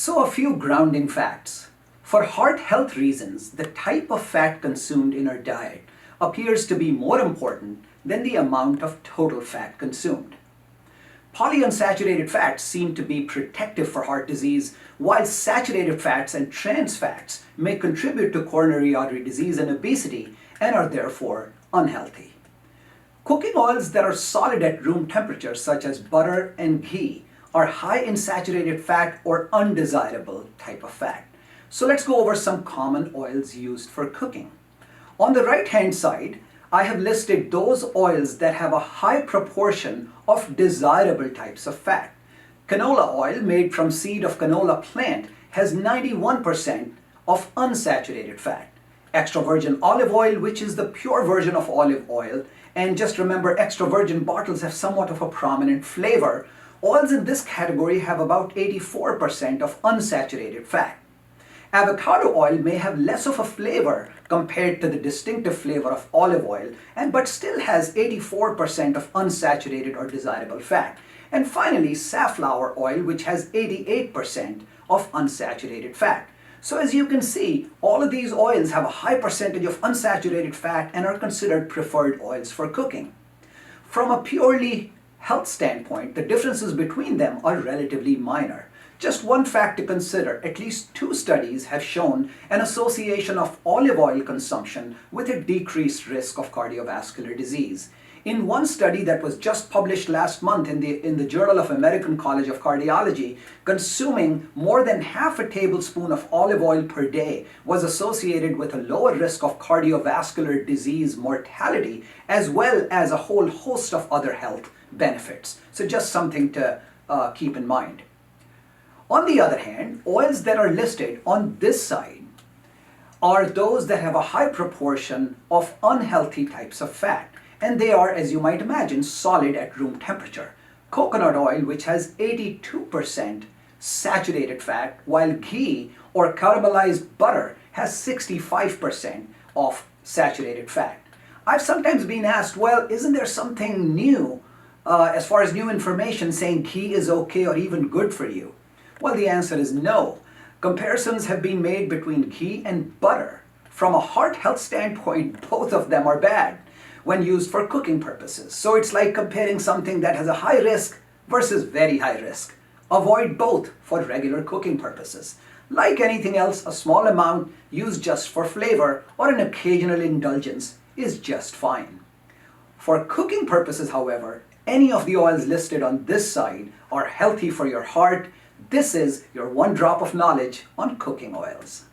So a few grounding facts. For heart health reasons, the type of fat consumed in our diet appears to be more important than the amount of total fat consumed. Polyunsaturated fats seem to be protective for heart disease, while saturated fats and trans fats may contribute to coronary artery disease and obesity and are therefore unhealthy. Cooking oils that are solid at room temperature, such as butter and ghee, are high in saturated fat or undesirable type of fat. So let's go over some common oils used for cooking. On the right hand side, I have listed those oils that have a high proportion of desirable types of fat. Canola oil made from seed of canola plant has 91% of unsaturated fat. Extra virgin olive oil, which is the pure version of olive oil, and just remember extra virgin bottles have somewhat of a prominent flavor. Oils in this category have about 84% of unsaturated fat. Avocado oil may have less of a flavor compared to the distinctive flavor of olive oil, but still has 84% of unsaturated or desirable fat. And finally, safflower oil, which has 88% of unsaturated fat. So as you can see, all of these oils have a high percentage of unsaturated fat and are considered preferred oils for cooking. From a purely health standpoint, the differences between them are relatively minor. Just one fact to consider, at least 2 studies have shown an association of olive oil consumption with a decreased risk of cardiovascular disease. In one study that was just published last month in the Journal of American College of Cardiology, consuming more than half a tablespoon of olive oil per day was associated with a lower risk of cardiovascular disease mortality, as well as a whole host of other health benefits. So just something to keep in mind. On the other hand, oils that are listed on this side are those that have a high proportion of unhealthy types of fat. And they are, as you might imagine, solid at room temperature. Coconut oil, which has 82% saturated fat, while ghee or caramelized butter has 65% of saturated fat. I've sometimes been asked, well, isn't there something new as far as new information saying ghee is okay or even good for you? Well, the answer is no. Comparisons have been made between ghee and butter. From a heart health standpoint, both of them are bad when used for cooking purposes. So it's like comparing something that has a high risk versus very high risk. Avoid both for regular cooking purposes. Like anything else, a small amount used just for flavor or an occasional indulgence is just fine. For cooking purposes, however, any of the oils listed on this side are healthy for your heart. This is your one drop of knowledge on cooking oils.